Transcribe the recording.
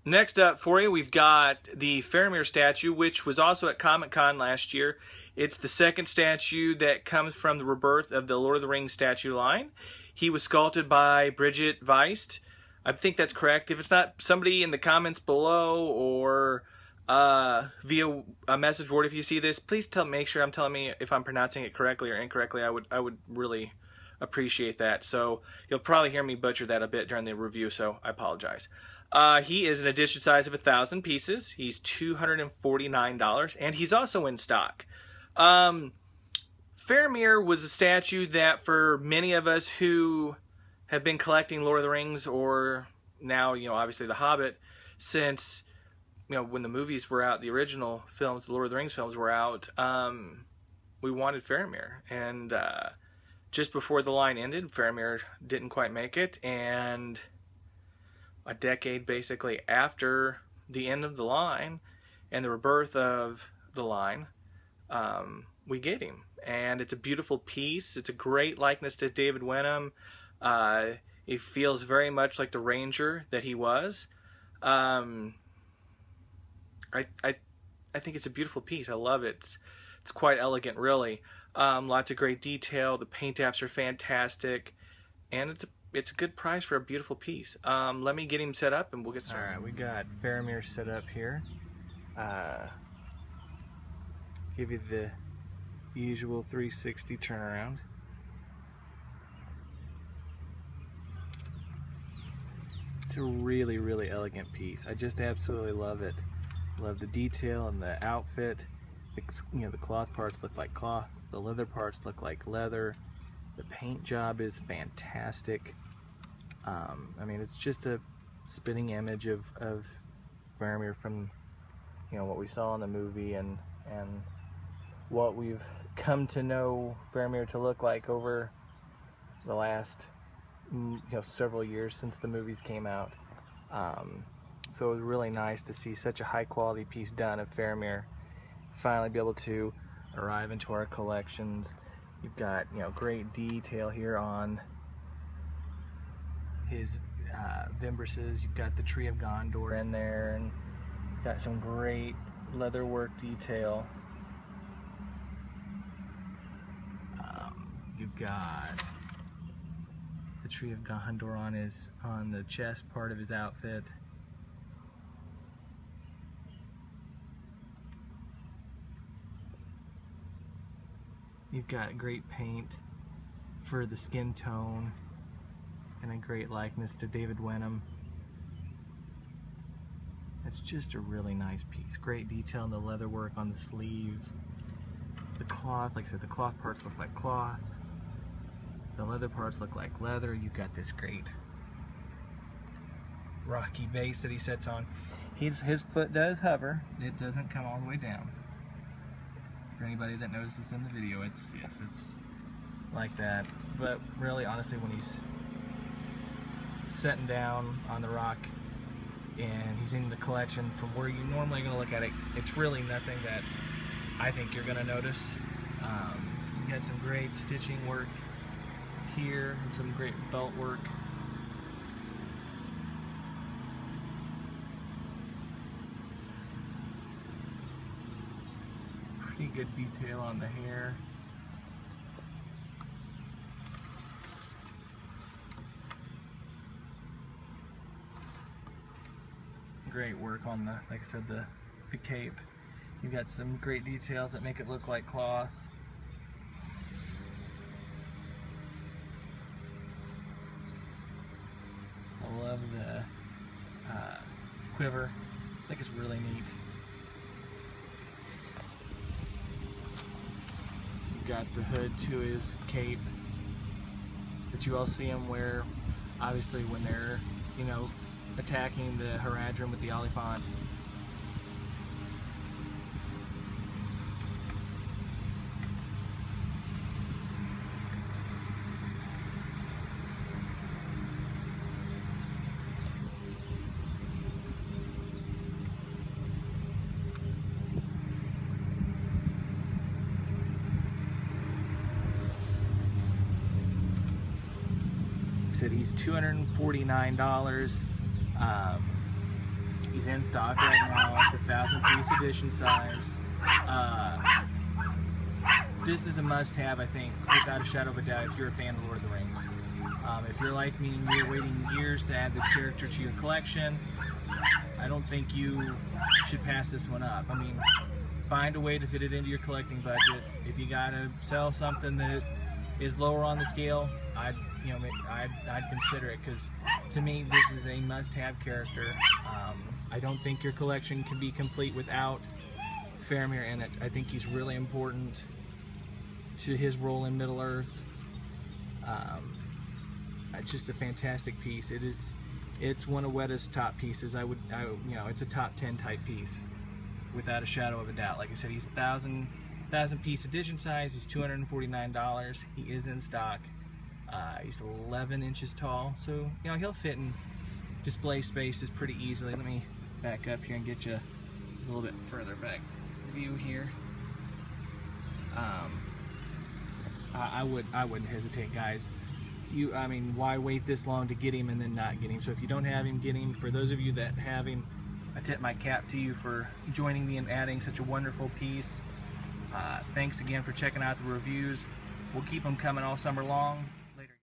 Next up for you, we've got the Faramir statue, which was also at Comic-Con last year. It's the second statue that comes from the rebirth of the Lord of the Rings statue line. He was sculpted by Bridget Weist. I think that's correct. If it's not, somebody in the comments below or via a message board, if you see this, please make sure I'm telling me if I'm pronouncing it correctly or incorrectly. I would really appreciate that. So you'll probably hear me butcher that a bit during the review, so I apologize. He is an edition size of 1,000 pieces. He's $249, and he's also in stock. Faramir was a statue that for many of us who have been collecting Lord of the Rings, or now, obviously The Hobbit, since, when the movies were out, the original films, the Lord of the Rings films were out, we wanted Faramir. And just before the line ended, Faramir didn't quite make it, and a decade basically after the end of the line and the rebirth of the line, we get him. And it's a beautiful piece. It's a great likeness to David Wenham. It feels very much like the Ranger that he was. I think it's a beautiful piece. I love it. It's quite elegant, really. Lots of great detail. The paint apps are fantastic, and it's a good price for a beautiful piece. Let me get him set up and we'll get started. Alright, we got Faramir set up here. Give you the usual 360 turnaround. It's a really, really elegant piece. I just absolutely love it. Love the detail and the outfit. The cloth parts look like cloth. The leather parts look like leather. The paint job is fantastic. I mean, it's just a spitting image of Faramir from, what we saw in the movie and what we've come to know Faramir to look like over the last, several years since the movies came out. So it was really nice to see such a high quality piece done of Faramir finally be able to arrive into our collections. You've got, great detail here on his vibrisses. You've got the Tree of Gondor in there, and you've got some great leatherwork detail. You've got the Tree of Gondor on the chest part of his outfit. You've got great paint for the skin tone and a great likeness to David Wenham. It's just a really nice piece. Great detail in the leather work on the sleeves. The cloth, like I said, the cloth parts look like cloth. The leather parts look like leather. You've got this great rocky base that he sits on. His foot does hover. It doesn't come all the way down. For anybody that knows this in the video, it's like that. But really, honestly, when he's sitting down on the rock and he's in the collection, from where you're normally going to look at it, it's really nothing that I think you're going to notice. You got some great stitching work here and some great belt work. Pretty good detail on the hair. Great work on the, like I said, the cape. You've got some great details that make it look like cloth. I love the quiver. I think it's really neat. You've got the hood to his cape that you all see him wear, obviously, when they're, attacking the Haradrim with the Oliphant. Said he's $249. He's in stock right now. It's a 1,000-piece edition size. This is a must-have, I think, without a shadow of a doubt, if you're a fan of Lord of the Rings. If you're like me and you're waiting years to add this character to your collection, I don't think you should pass this one up. I mean, find a way to fit it into your collecting budget. If you gotta sell something that is lower on the scale, I'd consider it, because to me this is a must-have character. I don't think your collection can be complete without Faramir in it. I think he's really important to his role in Middle Earth. It's just a fantastic piece. It's one of Weta's top pieces. It's a top 10 type piece, without a shadow of a doubt. Like I said, he's 1,000-piece edition size. He's $249. He is in stock. He's 11 inches tall, so he'll fit in display spaces pretty easily. Let me back up here and get you a little bit further back view here. I wouldn't hesitate, guys. Why wait this long to get him and then not get him? So if you don't have him, get him. For those of you that have him, I tip my cap to you for joining me in adding such a wonderful piece. Thanks again for checking out the reviews. We'll keep them coming all summer long.